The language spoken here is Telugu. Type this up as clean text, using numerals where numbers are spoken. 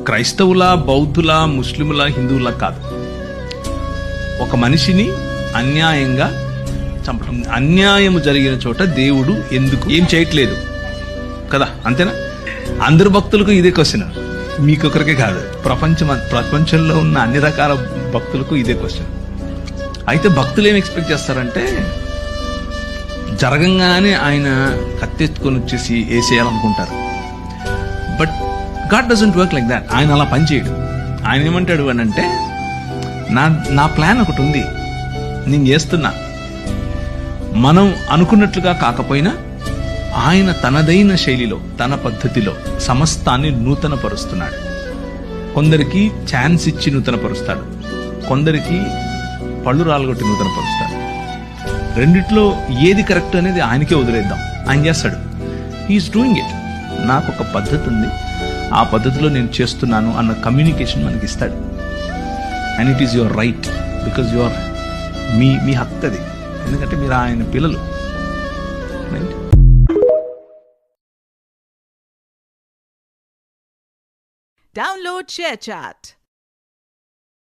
క్రైస్తవుల, బౌద్ధుల, ముస్లిముల, హిందువుల కాదు. ఒక మనిషిని అన్యాయంగా చంపడం, అన్యాయం జరిగిన చోట దేవుడు ఎందుకు ఏం చేయట్లేదు కదా, అంతేనా? అందరు భక్తులకు ఇదే క్వశ్చన్, మీకొకరికే కాదు, ప్రపంచంలో ఉన్న అన్ని రకాల భక్తులకు ఇదే క్వశ్చన్. అయితే భక్తులు ఏం ఎక్స్పెక్ట్ చేస్తారంటే జరగంగానే ఆయన కత్తెత్తుకొని వచ్చేసి వేసేయాలనుకుంటారు. But God doesn't work like that. ఆయన అలా పనిచేయడు. ఆయన ఏమంటాడు అని అంటే, నా ప్లాన్ ఒకటి ఉంది, నేను చేస్తున్నా. మనం అనుకున్నట్లుగా కాకపోయినా ఆయన తనదైన శైలిలో, తన పద్ధతిలో సమస్తాన్ని నూతనపరుస్తున్నాడు. కొందరికి ఛాన్స్ ఇచ్చి నూతనపరుస్తాడు, కొందరికి పళ్ళు రాలగొట్టి నూతనపరుస్తాడు. రెండిట్లో ఏది కరెక్ట్ అనేది ఆయనకే వదిలేద్దాం, ఆయన చేస్తాడు. He is doing it. నాకు ఒక పద్ధతి ఉంది, ఆ పద్ధతిలో నేను చేస్తున్నాను అన్న కమ్యూనికేషన్ మనకి ఇస్తాడు. And it is your right, because your మీ హక్కు అది, ఎందుకంటే మీరు ఆయన పిల్లలు. రైట్? Download ShareChat.